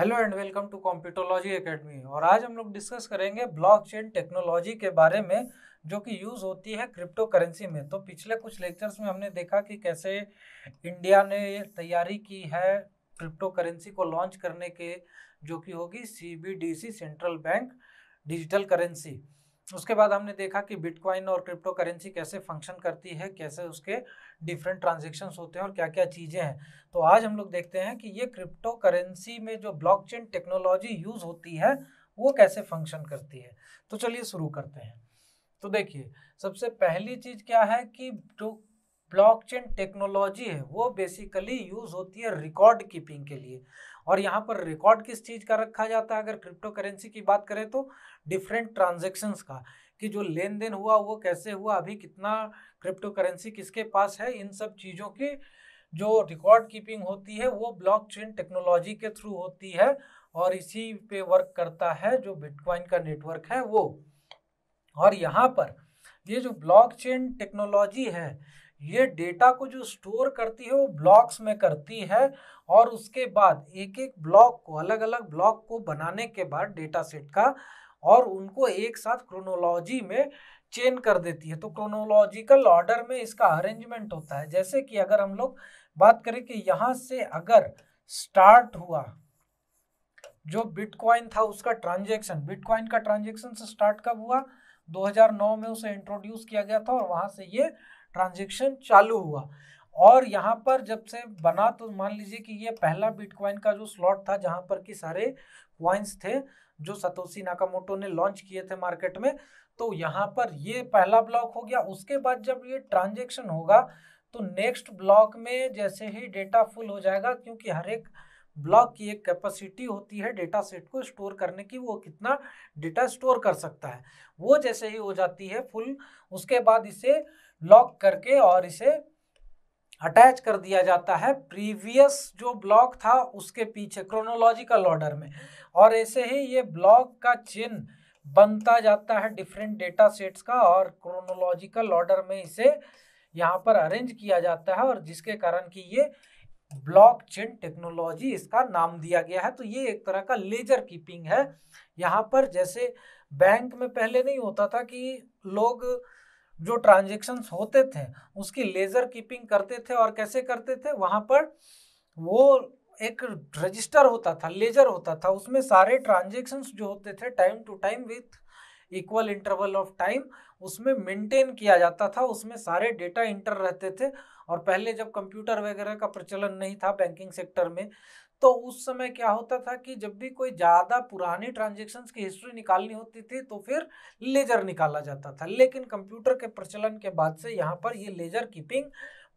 Hello and welcome to Computerology Academy. और आज हम लोग डिस्कस करेंगे ब्लॉकचेन टेक्नोलॉजी के बारे में जो कि यूज़ होती है क्रिप्टो करेंसी में। तो पिछले कुछ लेक्चर्स में हमने देखा कि कैसे इंडिया ने तैयारी की है क्रिप्टो करेंसी को लॉन्च करने के, जो कि होगी CBDC, central bank digital currency. उसके बाद हमने देखा कि बिटकॉइन और क्रिप्टो करेंसी कैसे फंक्शन करती है, कैसे उसके डिफरेंट ट्रांजेक्शन्स होते हैं और क्या क्या चीज़ें हैं। तो आज हम लोग देखते हैं कि ये क्रिप्टो करेंसी में जो ब्लॉकचेन टेक्नोलॉजी यूज होती है वो कैसे फंक्शन करती है। तो चलिए शुरू करते हैं। तो देखिए, सबसे पहली चीज क्या है कि जो ब्लॉकचेन टेक्नोलॉजी है वो बेसिकली यूज होती है रिकॉर्ड कीपिंग के लिए। और यहाँ पर रिकॉर्ड किस चीज का रखा जाता है, अगर क्रिप्टो करेंसी की बात करें तो डिफरेंट ट्रांजेक्शंस का, कि जो लेन देन हुआ वो कैसे हुआ, अभी कितना क्रिप्टो करेंसी किसके पास है, इन सब चीजों की जो रिकॉर्ड कीपिंग होती है वो ब्लॉकचेन टेक्नोलॉजी के थ्रू होती है। और इसी पे वर्क करता है जो बिटकॉइन का नेटवर्क है वो। और यहाँ पर ये जो ब्लॉकचेन टेक्नोलॉजी है ये डेटा को जो स्टोर करती है वो ब्लॉक्स में करती है। और उसके बाद एक एक ब्लॉक को, अलग अलग ब्लॉक को बनाने के बाद डेटा सेट का, और उनको एक साथ क्रोनोलॉजी में चेन कर देती है। तो क्रोनोलॉजिकल ऑर्डर में इसका अरेंजमेंट होता है। जैसे कि अगर हम लोग बात करें कि यहाँ से अगर स्टार्ट हुआ जो बिटकॉइन था उसका ट्रांजैक्शन, बिटकॉइन का ट्रांजैक्शन से स्टार्ट कब हुआ, 2009 में उसे इंट्रोड्यूस किया गया था और वहां से ये ट्रांजैक्शन चालू हुआ। और यहाँ पर जब से बना तो मान लीजिए कि ये पहला बिटकॉइन का जो स्लॉट था जहाँ पर कि सारे कॉइन्स थे जो सतोशी नाकामोटो ने लॉन्च किए थे मार्केट में। तो यहाँ पर ये पहला ब्लॉक हो गया। उसके बाद जब ये ट्रांजैक्शन होगा तो नेक्स्ट ब्लॉक में जैसे ही डेटा फुल हो जाएगा, क्योंकि हर एक ब्लॉक की एक कैपेसिटी होती है डेटा सेट को स्टोर करने की, वो कितना डेटा स्टोर कर सकता है, वो जैसे ही हो जाती है फुल, उसके बाद इसे लॉक करके और इसे अटैच कर दिया जाता है प्रीवियस जो ब्लॉक था उसके पीछे क्रोनोलॉजिकल ऑर्डर में। और ऐसे ही ये ब्लॉक का चेन बनता जाता है डिफरेंट डेटा सेट्स का, और क्रोनोलॉजिकल ऑर्डर में इसे यहाँ पर अरेंज किया जाता है, और जिसके कारण कि ये ब्लॉकचेन टेक्नोलॉजी इसका नाम दिया गया है। तो ये एक तरह का लेजर कीपिंग है। यहाँ पर जैसे बैंक में पहले नहीं होता था कि लोग जो ट्रांजेक्शन्स होते थे उसकी लेजर कीपिंग करते थे, और कैसे करते थे, वहां पर वो एक रजिस्टर होता था, लेजर होता था, उसमें सारे ट्रांजेक्शन्स जो होते थे time to time with equal interval of time उसमें मेंटेन किया जाता था, उसमें सारे डेटा इंटर रहते थे। और पहले जब कंप्यूटर वगैरह का प्रचलन नहीं था बैंकिंग सेक्टर में, तो उस समय क्या होता था कि जब भी कोई ज़्यादा पुरानी ट्रांजेक्शन्स की हिस्ट्री निकालनी होती थी तो फिर लेजर निकाला जाता था। लेकिन कंप्यूटर के प्रचलन के बाद से यहाँ पर ये लेजर कीपिंग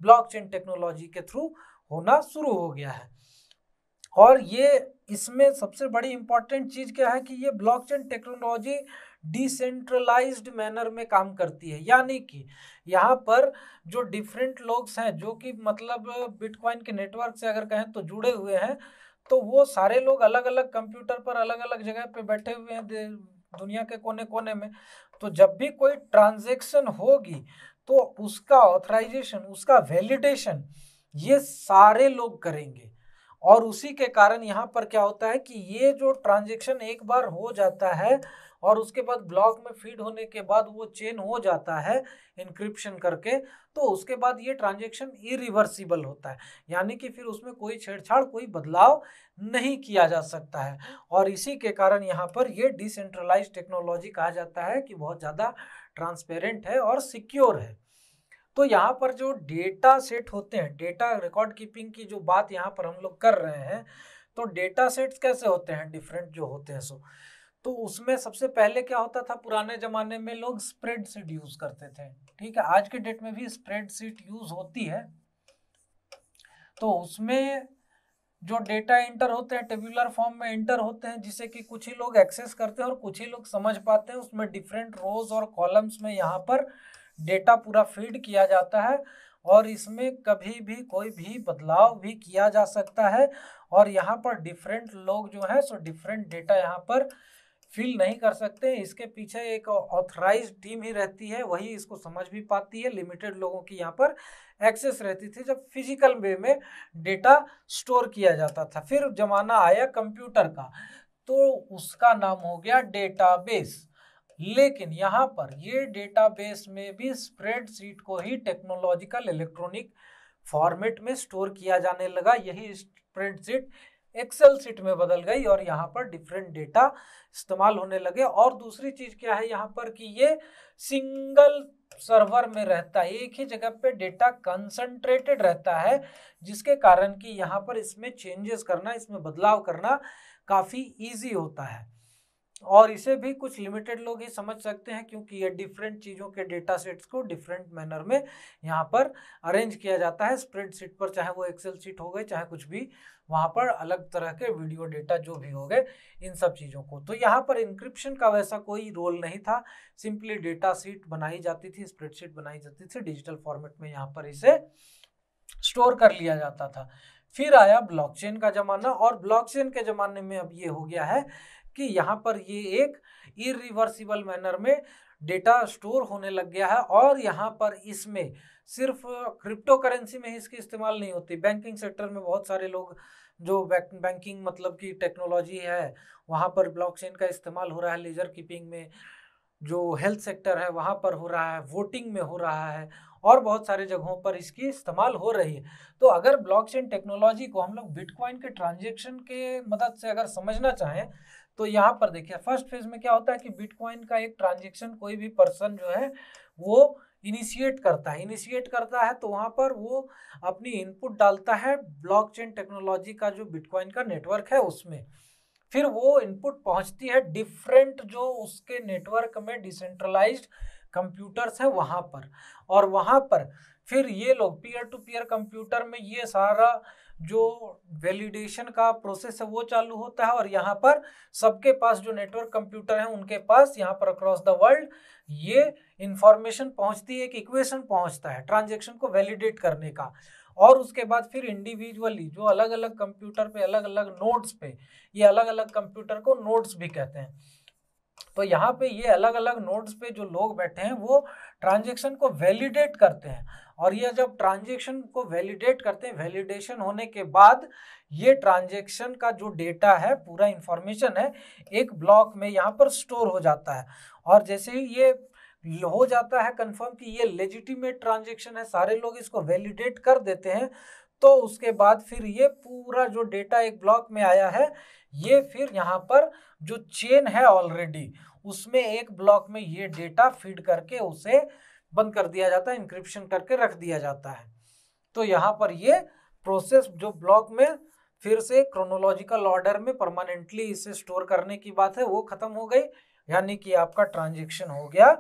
ब्लॉकचेन टेक्नोलॉजी के थ्रू होना शुरू हो गया है। और ये इसमें सबसे बड़ी इंपॉर्टेंट चीज क्या है कि ये ब्लॉकचेन टेक्नोलॉजी डिसेंट्रलाइज्ड मैनर में काम करती है। यानी कि यहाँ पर जो डिफरेंट लोग हैं जो कि मतलब बिटकॉइन के नेटवर्क से अगर कहें तो जुड़े हुए हैं, तो वो सारे लोग अलग अलग कंप्यूटर पर अलग अलग जगह पे बैठे हुए हैं दुनिया के कोने कोने में। तो जब भी कोई ट्रांजेक्शन होगी तो उसका ऑथराइजेशन, उसका वैलिडेशन ये सारे लोग करेंगे। और उसी के कारण यहाँ पर क्या होता है कि ये जो ट्रांजेक्शन एक बार हो जाता है और उसके बाद ब्लॉक में फीड होने के बाद वो चेन हो जाता है इंक्रिप्शन करके, तो उसके बाद ये ट्रांजेक्शन इरिवर्सिबल होता है। यानी कि फिर उसमें कोई छेड़छाड़, कोई बदलाव नहीं किया जा सकता है। और इसी के कारण यहाँ पर ये डिसेंट्रलाइज टेक्नोलॉजी कहा जाता है कि बहुत ज़्यादा ट्रांसपेरेंट है और सिक्योर है। तो यहाँ पर जो डेटा सेट होते हैं, डेटा रिकॉर्ड कीपिंग की जो बात यहाँ पर हम लोग कर रहे हैं, तो डेटा सेट्स कैसे होते हैं डिफरेंट जो होते हैं सो, तो उसमें सबसे पहले क्या होता था, पुराने जमाने में लोग स्प्रेडशीट यूज करते थे। ठीक है, आज के डेट में भी स्प्रेडशीट यूज होती है। तो उसमें जो डेटा इंटर होते हैं टेब्यूलर फॉर्म में इंटर होते हैं, जिसे कि कुछ ही लोग एक्सेस करते हैं और कुछ ही लोग समझ पाते हैं। उसमें डिफरेंट रोज और कॉलम्स में यहाँ पर डेटा पूरा फीड किया जाता है, और इसमें कभी भी कोई भी बदलाव भी किया जा सकता है। और यहाँ पर डिफरेंट लोग जो है सो डिफरेंट डेटा यहाँ पर फील नहीं कर सकते। इसके पीछे एक ऑथराइज्ड टीम ही रहती है, वही इसको समझ भी पाती है। लिमिटेड लोगों की यहाँ पर एक्सेस रहती थी जब फिजिकल वे में डेटा स्टोर किया जाता था। फिर जमाना आया कंप्यूटर का, तो उसका नाम हो गया डेटाबेस। लेकिन यहाँ पर ये डेटाबेस में भी स्प्रेडशीट को ही टेक्नोलॉजिकल इलेक्ट्रॉनिक फॉर्मेट में स्टोर किया जाने लगा। यही स्प्रेडशीट एक्सेल सीट में बदल गई और यहाँ पर डिफरेंट डेटा इस्तेमाल होने लगे। और दूसरी चीज क्या है यहाँ पर कि ये सिंगल सर्वर में रहता है, एक ही जगह पे डेटा कंसंट्रेटेड रहता है, जिसके कारण कि यहाँ पर इसमें चेंजेस करना, इसमें बदलाव करना काफी इजी होता है। और इसे भी कुछ लिमिटेड लोग ही समझ सकते हैं, क्योंकि ये डिफरेंट चीज़ों के डेटा सेट्स को डिफरेंट मैनर में यहाँ पर अरेंज किया जाता है स्प्रेडशीट पर, चाहे वो एक्सेल शीट हो गए, चाहे कुछ भी वहाँ पर अलग तरह के वीडियो डेटा जो भी हो गए, इन सब चीज़ों को। तो यहाँ पर इंक्रिप्शन का वैसा कोई रोल नहीं था, सिंपली डेटा शीट बनाई जाती थी, स्प्रेडशीट बनाई जाती थी, डिजिटल फॉर्मेट में यहाँ पर इसे स्टोर कर लिया जाता था। फिर आया ब्लॉकचेन का ज़माना, और ब्लॉकचेन के ज़माने में अब ये हो गया है कि यहाँ पर ये एक इरिवर्सिबल मैनर में डेटा स्टोर होने लग गया है। और यहाँ पर इसमें सिर्फ क्रिप्टो करेंसी में ही इसकी इस्तेमाल नहीं होती, बैंकिंग सेक्टर में बहुत सारे लोग जो बैंकिंग मतलब की टेक्नोलॉजी है वहाँ पर ब्लॉकचेन का इस्तेमाल हो रहा है, लेजर कीपिंग में, जो हेल्थ सेक्टर है वहाँ पर हो रहा है, वोटिंग में हो रहा है, और बहुत सारे जगहों पर इसकी इस्तेमाल हो रही है। तो अगर ब्लॉकचेन टेक्नोलॉजी को हम लोग बिटकॉइन के ट्रांजैक्शन के मदद से अगर समझना चाहें, तो यहाँ पर देखिए फर्स्ट फेज में क्या होता है कि बिटकॉइन का एक ट्रांजैक्शन कोई भी पर्सन जो है वो इनिशिएट करता है, तो वहाँ पर वो अपनी इनपुट डालता है ब्लॉकचेन टेक्नोलॉजी का जो बिटकॉइन का नेटवर्क है उसमें। फिर वो इनपुट पहुंचती है डिफरेंट जो उसके नेटवर्क में डिसेंट्रलाइज्ड कंप्यूटर्स हैं वहाँ पर, और वहाँ पर फिर ये लोग पीयर टू पीयर कंप्यूटर में ये सारा जो वैलिडेशन का प्रोसेस है वो चालू होता है। और यहाँ पर सबके पास जो नेटवर्क कंप्यूटर है उनके पास यहाँ पर अक्रॉस द वर्ल्ड ये इंफॉर्मेशन पहुँचती है, एक इक्वेशन पहुँचता है ट्रांजेक्शन को वैलिडेट करने का। और उसके बाद फिर इंडिविजुअली जो अलग अलग कंप्यूटर पे, अलग अलग नोड्स पे, ये अलग अलग कंप्यूटर को नोड्स भी कहते हैं, तो यहाँ पे ये अलग अलग नोड्स पे जो लोग बैठे हैं वो ट्रांजेक्शन को वैलिडेट करते हैं। और ये जब ट्रांजेक्शन को वैलिडेट करते हैं, वैलिडेशन होने के बाद ये ट्रांजेक्शन का जो डेटा है, पूरा इंफॉर्मेशन है, एक ब्लॉक में यहाँ पर स्टोर हो जाता है। और जैसे ही ये हो जाता है कंफर्म कि ये लेजिटिमेट ट्रांजेक्शन है, सारे लोग इसको वैलिडेट कर देते हैं, तो उसके बाद फिर ये पूरा जो डेटा एक ब्लॉक में आया है, ये फिर यहाँ पर जो चेन है ऑलरेडी उसमें एक ब्लॉक में ये डेटा फीड करके उसे बंद कर दिया जाता है, इंक्रिप्शन करके रख दिया जाता है। तो यहाँ पर ये प्रोसेस जो ब्लॉक में फिर से क्रोनोलॉजिकल ऑर्डर में परमानेंटली इसे स्टोर करने की बात है वो खत्म हो गई, यानी कि आपका ट्रांजेक्शन हो गया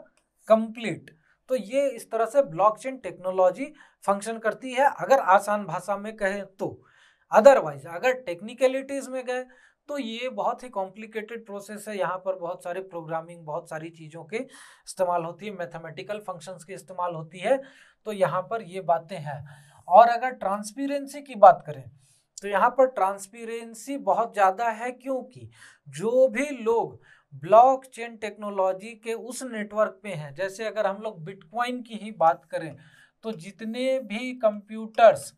कंप्लीट। तो ये इस तरह से ब्लॉकचेन टेक्नोलॉजी फंक्शन करती है, अगर आसान भाषा में कहें तो। अदरवाइज अगर टेक्निकलिटीज में गए तो ये बहुत ही कॉम्प्लिकेटेड प्रोसेस है, यहाँ पर बहुत सारे प्रोग्रामिंग, बहुत सारी चीज़ों के इस्तेमाल होती है, मैथमेटिकल फंक्शंस की इस्तेमाल होती है, तो यहाँ पर ये बातें हैं। और अगर ट्रांसपेरेंसी की बात करें तो यहाँ पर ट्रांसपेरेंसी बहुत ज़्यादा है, क्योंकि जो भी लोग ब्लॉकचेन टेक्नोलॉजी के उस नेटवर्क पे हैं, जैसे अगर हम लोग बिटकॉइन की ही बात करें तो जितने भी कंप्यूटर्स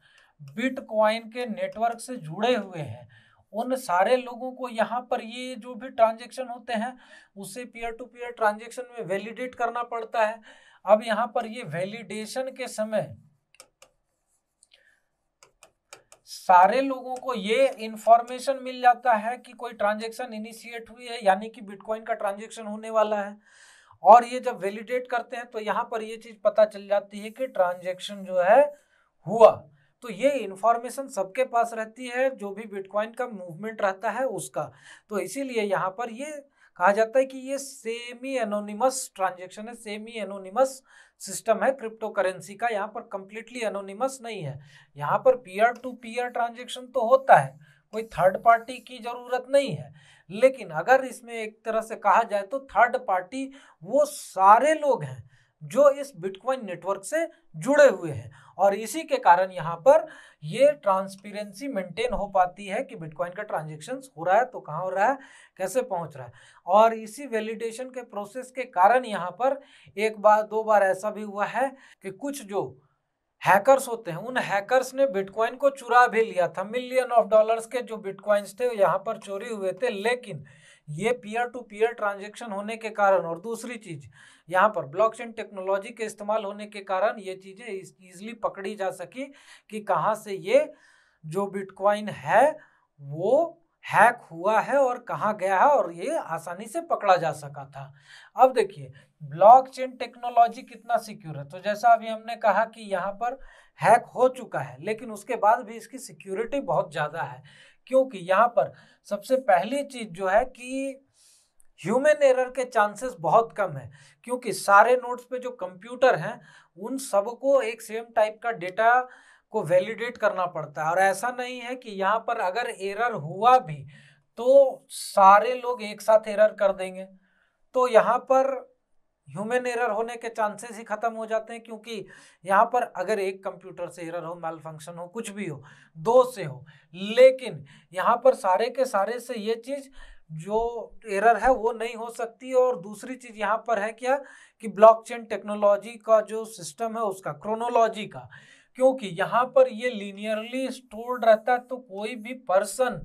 बिटकॉइन के नेटवर्क से जुड़े हुए हैं उन सारे लोगों को यहाँ पर ये जो भी ट्रांजेक्शन होते हैं उसे पीयर टू पीयर ट्रांजेक्शन में वैलिडेट करना पड़ता है। अब यहाँ पर ये वैलिडेशन के समय सारे लोगों को ये इंफॉर्मेशन मिल जाता है कि कोई ट्रांजेक्शन इनिशिएट हुई है, यानी कि बिटकॉइन का ट्रांजेक्शन होने वाला है। और ये जब वैलिडेट करते हैं तो यहाँ पर ये चीज पता चल जाती है कि ट्रांजेक्शन जो है हुआ। तो ये इंफॉर्मेशन सबके पास रहती है जो भी बिटकॉइन का मूवमेंट रहता है उसका। तो इसीलिए यहाँ पर ये कहा जाता है कि ये सेमी एनोनिमस ट्रांजेक्शन है, सेमी एनोनिमस सिस्टम है क्रिप्टो करेंसी का। यहाँ पर कंप्लीटली एनोनिमस नहीं है, यहाँ पर पीयर टू पीयर ट्रांजेक्शन तो होता है, कोई थर्ड पार्टी की जरूरत नहीं है। लेकिन अगर इसमें एक तरह से कहा जाए तो थर्ड पार्टी वो सारे लोग हैं जो इस बिटकॉइन नेटवर्क से जुड़े हुए हैं, और इसी के कारण यहाँ पर ये ट्रांसपेरेंसी मेंटेन हो पाती है कि बिटकॉइन का ट्रांजेक्शन हो रहा है तो कहाँ हो रहा है, कैसे पहुंच रहा है। और इसी वैलिडेशन के प्रोसेस के कारण यहाँ पर एक बार दो बार ऐसा भी हुआ है कि कुछ जो हैकर्स होते हैं उन हैकर्स ने बिटकॉइन को चुरा भी लिया था। मिलियन ऑफ डॉलर्स के जो बिटकॉइंस थे यहाँ पर चोरी हुए थे, लेकिन ये पीयर टू पीयर ट्रांजेक्शन होने के कारण और दूसरी चीज यहाँ पर ब्लॉकचेन टेक्नोलॉजी के इस्तेमाल होने के कारण ये चीजें इजीली पकड़ी जा सकी कि कहाँ से ये जो बिटकॉइन है वो हैक हुआ है और कहाँ गया है, और ये आसानी से पकड़ा जा सका था। अब देखिए ब्लॉकचेन टेक्नोलॉजी कितना सिक्योर है। तो जैसा अभी हमने कहा कि यहाँ पर हैक हो चुका है, लेकिन उसके बाद भी इसकी सिक्योरिटी बहुत ज़्यादा है, क्योंकि यहाँ पर सबसे पहली चीज़ जो है कि ह्यूमन एरर के चांसेस बहुत कम है, क्योंकि सारे नोड्स पे जो कंप्यूटर हैं उन सबको एक सेम टाइप का डेटा को वैलिडेट करना पड़ता है। और ऐसा नहीं है कि यहाँ पर अगर एरर हुआ भी तो सारे लोग एक साथ एरर कर देंगे, तो यहाँ पर ह्यूमन एरर होने के चांसेस ही खत्म हो जाते हैं, क्योंकि यहाँ पर अगर एक कंप्यूटर से एरर हो, मैल फंक्शन हो, कुछ भी हो, दो से हो, लेकिन यहाँ पर सारे के सारे से ये चीज़ जो एरर है वो नहीं हो सकती। और दूसरी चीज़ यहाँ पर है क्या कि ब्लॉकचेन टेक्नोलॉजी का जो सिस्टम है उसका क्रोनोलॉजी का, क्योंकि यहाँ पर ये लीनियरली स्टोर्ड रहता है, तो कोई भी पर्सन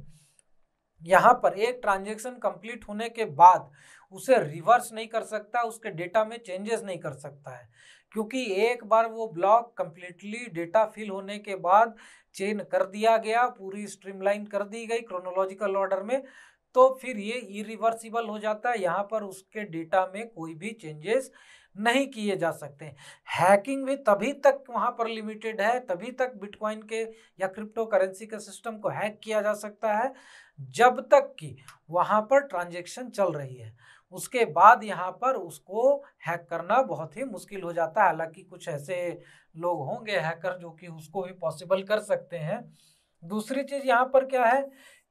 यहाँ पर एक ट्रांजेक्शन कंप्लीट होने के बाद उसे रिवर्स नहीं कर सकता, उसके डेटा में चेंजेस नहीं कर सकता है, क्योंकि एक बार वो ब्लॉक कंप्लीटली डेटा फिल होने के बाद चेन कर दिया गया, पूरी स्ट्रीमलाइन कर दी गई क्रोनोलॉजिकल ऑर्डर में, तो फिर ये इरिवर्सिबल हो जाता है। यहाँ पर उसके डेटा में कोई भी चेंजेस नहीं किए जा सकते। हैकिंग भी तभी तक वहाँ पर लिमिटेड है, तभी तक बिटकॉइन के या क्रिप्टो करेंसी के सिस्टम को हैक किया जा सकता है जब तक कि वहाँ पर ट्रांजैक्शन चल रही है। उसके बाद यहाँ पर उसको हैक करना बहुत ही मुश्किल हो जाता है। हालांकि कुछ ऐसे लोग होंगे हैकर जो कि उसको भी पॉसिबल कर सकते हैं। दूसरी चीज़ यहाँ पर क्या है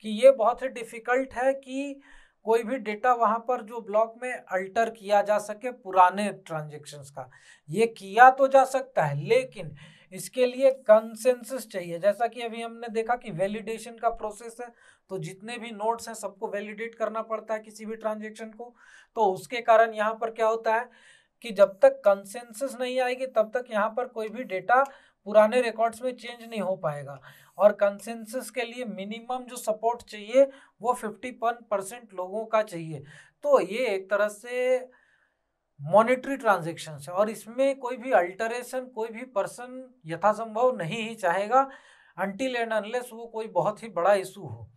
कि ये बहुत ही डिफ़िकल्ट है कि कोई भी डेटा वहाँ पर जो ब्लॉक में अल्टर किया जा सके पुराने ट्रांजेक्शन्स का। ये किया तो जा सकता है, लेकिन इसके लिए कंसेंसस चाहिए। जैसा कि अभी हमने देखा कि वैलिडेशन का प्रोसेस है, तो जितने भी नोड्स हैं सबको वैलिडेट करना पड़ता है किसी भी ट्रांजेक्शन को। तो उसके कारण यहाँ पर क्या होता है कि जब तक कंसेंसस नहीं आएगी तब तक यहाँ पर कोई भी डेटा पुराने रिकॉर्ड्स में चेंज नहीं हो पाएगा। और कंसेंसस के लिए मिनिमम जो सपोर्ट चाहिए वो 51% लोगों का चाहिए। तो ये एक तरह से मॉनेटरी ट्रांजेक्शन है, और इसमें कोई भी अल्टरेशन कोई भी पर्सन यथासंभव नहीं ही चाहेगा अनटिल एंड अनलेस वो कोई बहुत ही बड़ा इशू हो।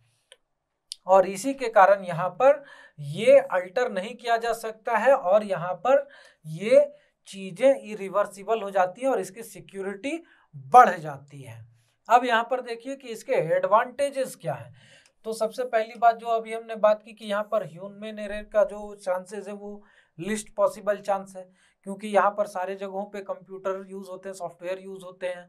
और इसी के कारण यहाँ पर ये अल्टर नहीं किया जा सकता है, और यहाँ पर ये चीज़ें इरिवर्सिबल हो जाती हैं और इसकी सिक्योरिटी बढ़ जाती है। अब यहाँ पर देखिए कि इसके एडवांटेजेस क्या है। तो सबसे पहली बात जो अभी हमने बात की कि यहाँ पर ह्यूमन एरर का जो चांसेस है वो लिस्ट पॉसिबल चांस है, क्योंकि यहाँ पर सारे जगहों पे कंप्यूटर यूज़ होते हैं, सॉफ्टवेयर यूज़ होते हैं,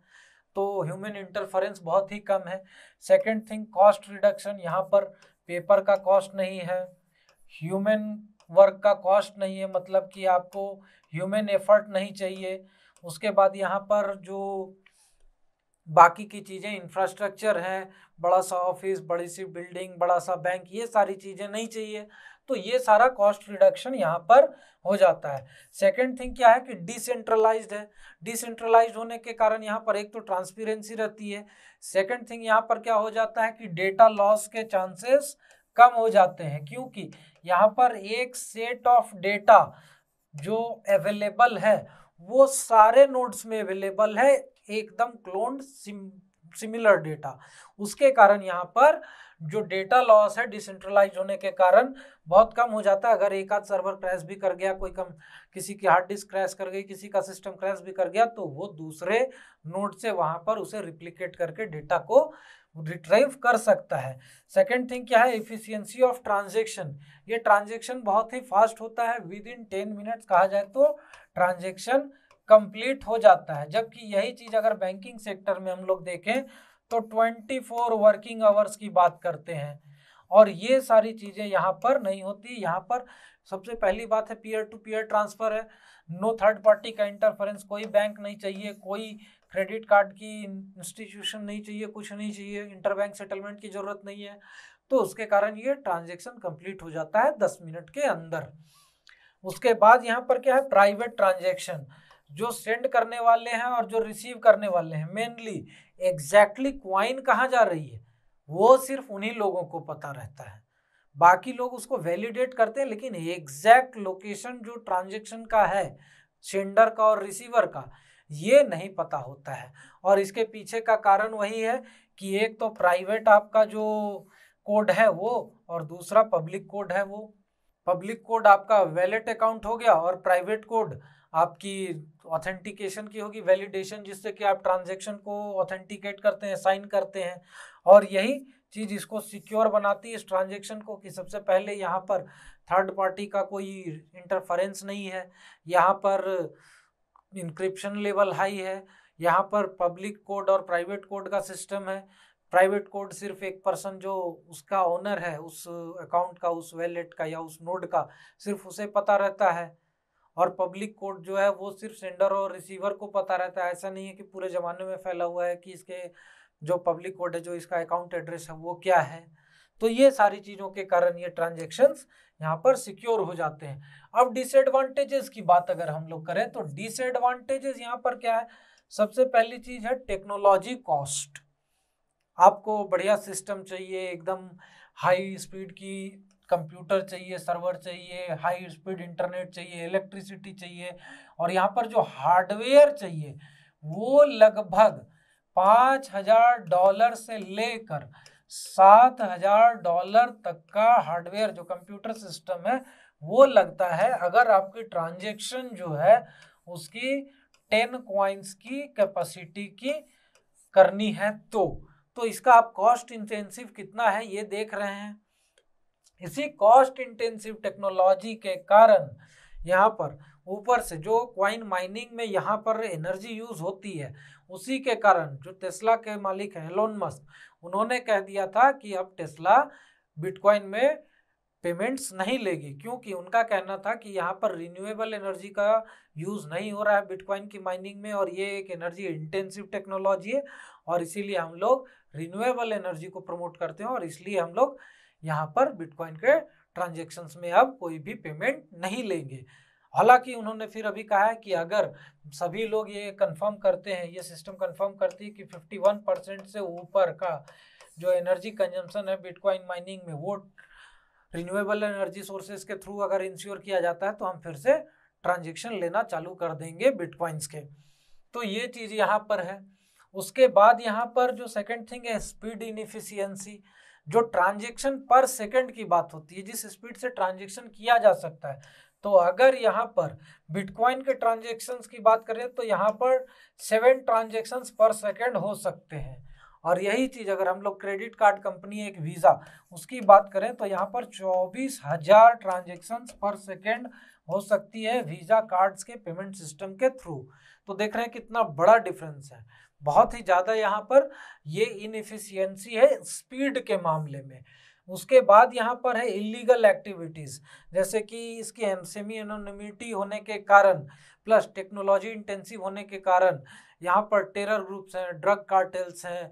तो ह्यूमन इंटरफेरेंस बहुत ही कम है। सेकंड थिंग कॉस्ट रिडक्शन, यहाँ पर पेपर का कॉस्ट नहीं है, ह्यूमन वर्क का कॉस्ट नहीं है, मतलब कि आपको ह्यूमन एफर्ट नहीं चाहिए। उसके बाद यहाँ पर जो बाकी की चीज़ें इंफ्रास्ट्रक्चर है, बड़ा सा ऑफिस, बड़ी सी बिल्डिंग, बड़ा सा बैंक, ये सारी चीज़ें नहीं चाहिए, तो ये सारा कॉस्ट रिडक्शन यहाँ पर हो जाता है। सेकंड थिंग क्या है कि डिसेंट्रलाइज्ड है। डिसेंट्रलाइज्ड होने के कारण यहाँ पर एक तो ट्रांसपेरेंसी रहती है, सेकंड थिंग यहाँ पर क्या हो जाता है कि डेटा लॉस के चांसेस कम हो जाते हैं, क्योंकि यहाँ पर एक सेट ऑफ डेटा जो अवेलेबल है वो सारे नोड्स में अवेलेबल है, एकदम क्लोन्ड सिमिलर डेटा। उसके कारण यहाँ पर जो डेटा लॉस है डिसेंट्रलाइज होने के कारण बहुत कम हो जाता है। अगर एक आध सर्वर क्रैश भी कर गया, किसी की हार्ड डिस्क क्रैश कर गई, किसी का सिस्टम क्रैश भी कर गया, तो वो दूसरे नोड से वहाँ पर उसे रिप्लिकेट करके डेटा को रिट्राइव कर सकता है। सेकेंड थिंग क्या है, एफिशिएंसी ऑफ ट्रांजेक्शन। ये ट्रांजेक्शन बहुत ही फास्ट होता है, विद इन 10 मिनट्स कहा जाए तो ट्रांजेक्शन कंप्लीट हो जाता है। जबकि यही चीज़ अगर बैंकिंग सेक्टर में हम लोग देखें तो 24 वर्किंग आवर्स की बात करते हैं, और ये सारी चीज़ें यहाँ पर नहीं होती। यहाँ पर सबसे पहली बात है पीयर टू पीयर ट्रांसफ़र है, नो थर्ड पार्टी का इंटरफेरेंस, कोई बैंक नहीं चाहिए, कोई क्रेडिट कार्ड की इंस्टीट्यूशन नहीं चाहिए, कुछ नहीं चाहिए, इंटरबैंक सेटलमेंट की ज़रूरत नहीं है। तो उसके कारण ये ट्रांजेक्शन कंप्लीट हो जाता है 10 मिनट के अंदर। उसके बाद यहाँ पर क्या है, प्राइवेट ट्रांजेक्शन, जो सेंड करने वाले हैं और जो रिसीव करने वाले हैं, मेनली एग्जैक्टली क्वाइन कहाँ जा रही है वो सिर्फ उन्हीं लोगों को पता रहता है। बाकी लोग उसको वैलिडेट करते हैं, लेकिन एग्जैक्ट लोकेशन जो ट्रांजेक्शन का है, सेंडर का और रिसीवर का, ये नहीं पता होता है। और इसके पीछे का कारण वही है कि एक तो प्राइवेट आपका जो कोड है वो, और दूसरा पब्लिक कोड है वो। पब्लिक कोड आपका वैलेट अकाउंट हो गया और प्राइवेट कोड आपकी ऑथेंटिकेशन की होगी, वैलिडेशन, जिससे कि आप ट्रांजैक्शन को ऑथेंटिकेट करते हैं, साइन करते हैं। और यही चीज़ इसको सिक्योर बनाती है इस ट्रांजैक्शन को, कि सबसे पहले यहाँ पर थर्ड पार्टी का कोई इंटरफेरेंस नहीं है, यहाँ पर इंक्रिप्शन लेवल हाई है, यहाँ पर पब्लिक कोड और प्राइवेट कोड का सिस्टम है। प्राइवेट कोड सिर्फ एक पर्सन जो उसका ओनर है उस अकाउंट का, उस वैलेट का या उस नोड का, सिर्फ उसे पता रहता है। और पब्लिक कोड जो है वो सिर्फ सेंडर और रिसीवर को पता रहता है। ऐसा नहीं है कि पूरे ज़माने में फैला हुआ है कि इसके जो पब्लिक कोड है, जो इसका अकाउंट एड्रेस है वो क्या है। तो ये सारी चीज़ों के कारण ये ट्रांजेक्शन्स यहाँ पर सिक्योर हो जाते हैं। अब डिसएडवांटेजेस की बात अगर हम लोग करें तो डिसएडवांटेजेस यहाँ पर क्या है, सबसे पहली चीज़ है टेक्नोलॉजी कॉस्ट। आपको बढ़िया सिस्टम चाहिए, एकदम हाई स्पीड की कंप्यूटर चाहिए, सर्वर चाहिए, हाई स्पीड इंटरनेट चाहिए, इलेक्ट्रिसिटी चाहिए, और यहाँ पर जो हार्डवेयर चाहिए वो लगभग $5,000 से लेकर $7,000 तक का हार्डवेयर जो कंप्यूटर सिस्टम है वो लगता है, अगर आपकी ट्रांजेक्शन जो है उसकी 10 कॉइन्स की कैपेसिटी की करनी है। तो इसका आप कॉस्ट इंटेंसिव कितना है ये देख रहे हैं। इसी कॉस्ट इंटेंसिव टेक्नोलॉजी के कारण यहाँ पर ऊपर से जो क्वाइन माइनिंग में यहाँ पर एनर्जी यूज होती है, उसी के कारण जो टेस्ला के मालिक हैं एलोन मस्क, उन्होंने कह दिया था कि अब टेस्ला बिटकॉइन में पेमेंट्स नहीं लेगी, क्योंकि उनका कहना था कि यहाँ पर रिन्यूएबल एनर्जी का यूज़ नहीं हो रहा है बिटकॉइन की माइनिंग में, और ये एक एनर्जी इंटेंसिव टेक्नोलॉजी है, और इसीलिए हम लोग रिन्यूएबल एनर्जी को प्रमोट करते हैं, और इसलिए हम लोग यहाँ पर बिटकॉइन के ट्रांजेक्शन्स में अब कोई भी पेमेंट नहीं लेंगे। हालांकि उन्होंने फिर अभी कहा है कि अगर सभी लोग ये कंफर्म करते हैं, ये सिस्टम कंफर्म करती है कि 51% से ऊपर का जो एनर्जी कंजम्पशन है बिटकॉइन माइनिंग में वो रिन्यूएबल एनर्जी सोर्सेज के थ्रू अगर इंश्योर किया जाता है, तो हम फिर से ट्रांजेक्शन लेना चालू कर देंगे बिटकॉइंस के। तो ये चीज़ यहाँ पर है। उसके बाद यहाँ पर जो सेकंड थिंग है स्पीड इनएफिशिएंसी, जो ट्रांजेक्शन पर सेकंड की बात होती है, जिस स्पीड से ट्रांजेक्शन किया जा सकता है। तो अगर यहाँ पर बिटकॉइन के ट्रांजेक्शन्स की बात करें तो यहाँ पर 7 ट्रांजेक्शन्स पर सेकंड हो सकते हैं। और यही चीज़ अगर हम लोग क्रेडिट कार्ड कंपनी एक वीज़ा उसकी बात करें तो यहाँ पर 24,000 ट्रांजेक्शन्स पर सेकेंड हो सकती है वीज़ा कार्ड्स के पेमेंट सिस्टम के थ्रू। तो देख रहे हैं कितना बड़ा डिफरेंस है, बहुत ही ज़्यादा यहाँ पर ये इनएफिशिएंसी है स्पीड के मामले में। उसके बाद यहाँ पर है इलीगल एक्टिविटीज़, जैसे कि इसकी सेमी एनोनिमिटी होने के कारण प्लस टेक्नोलॉजी इंटेंसिव होने के कारण यहाँ पर टेरर ग्रुप्स हैं, ड्रग कार्टेल्स हैं,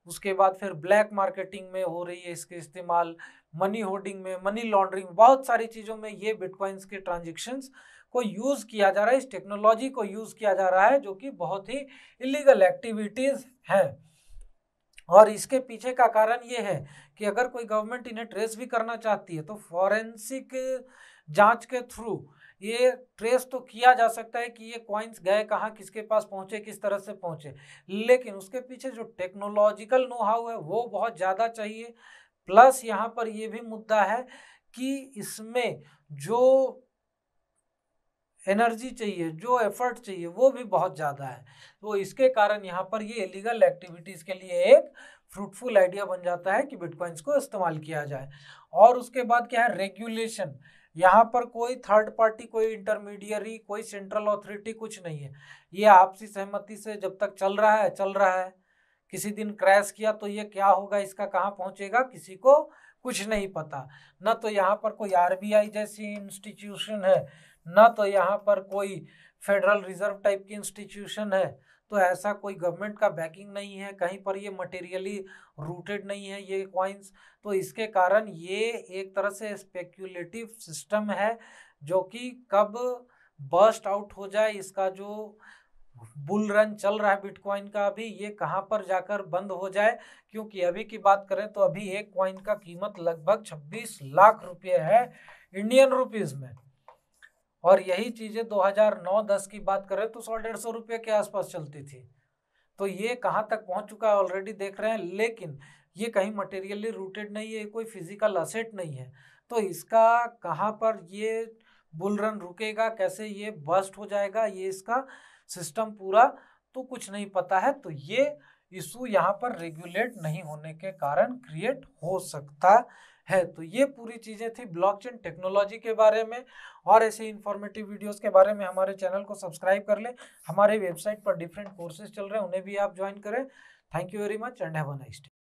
उसके बाद फिर ब्लैक मार्केटिंग में हो रही है इसके इस्तेमाल, मनी होर्डिंग में, मनी लॉन्ड्रिंग, बहुत सारी चीज़ों में ये बिटकॉइंस के ट्रांजेक्शन्स को यूज़ किया जा रहा है, इस टेक्नोलॉजी को यूज़ किया जा रहा है, जो कि बहुत ही इलीगल एक्टिविटीज़ हैं। और इसके पीछे का कारण ये है कि अगर कोई गवर्नमेंट इन्हें ट्रेस भी करना चाहती है तो फॉरेंसिक जांच के थ्रू ये ट्रेस तो किया जा सकता है कि ये कॉइन्स गए कहाँ, किसके पास पहुँचे, किस तरह से पहुँचे, लेकिन उसके पीछे जो टेक्नोलॉजिकल नो हाउ है वो बहुत ज़्यादा चाहिए। प्लस यहाँ पर ये भी मुद्दा है कि इसमें जो एनर्जी चाहिए, जो एफर्ट चाहिए वो भी बहुत ज़्यादा है। तो इसके कारण यहाँ पर ये इलीगल एक्टिविटीज़ के लिए एक फ्रूटफुल आइडिया बन जाता है कि बिटकॉइंस को इस्तेमाल किया जाए। और उसके बाद क्या है, रेगुलेशन। यहाँ पर कोई थर्ड पार्टी, कोई इंटरमीडियरी, कोई सेंट्रल अथॉरिटी कुछ नहीं है, ये आपसी सहमति से जब तक चल रहा है चल रहा है। किसी दिन क्रैश किया तो ये क्या होगा, इसका कहाँ पहुँचेगा, किसी को कुछ नहीं पता। न तो यहाँ पर कोई आरबीआई जैसी इंस्टीट्यूशन है, न तो यहाँ पर कोई फेडरल रिजर्व टाइप की इंस्टीट्यूशन है। तो ऐसा कोई गवर्नमेंट का बैकिंग नहीं है, कहीं पर ये मटेरियली रूटेड नहीं है ये कॉइन्स। तो इसके कारण ये एक तरह से स्पेक्यूलेटिव सिस्टम है, जो कि कब बर्स्ट आउट हो जाए, इसका जो बुल रन चल रहा है बिटकॉइन का अभी, ये कहाँ पर जाकर बंद हो जाए। क्योंकि अभी की बात करें तो अभी एक कॉइन का कीमत लगभग 26 लाख रुपए है इंडियन रुपीस में। और यही चीजें 2009-10 की बात करें तो 100-150 रुपये के आसपास चलती थी। तो ये कहाँ तक पहुंच चुका है ऑलरेडी देख रहे हैं। लेकिन ये कहीं मटेरियली रूटेड नहीं है, कोई फिजिकल असेट नहीं है। तो इसका कहाँ पर ये बुल रन रुकेगा, कैसे ये बस्ट हो जाएगा, ये इसका सिस्टम पूरा तो कुछ नहीं पता है। तो ये इशू यहाँ पर रेगुलेट नहीं होने के कारण क्रिएट हो सकता है। तो ये पूरी चीज़ें थी ब्लॉकचेन टेक्नोलॉजी के बारे में। और ऐसे इंफॉर्मेटिव वीडियोस के बारे में हमारे चैनल को सब्सक्राइब कर लें। हमारे वेबसाइट पर डिफरेंट कोर्सेज चल रहे हैं, उन्हें भी आप ज्वाइन करें। Thank you very much and have a nice day.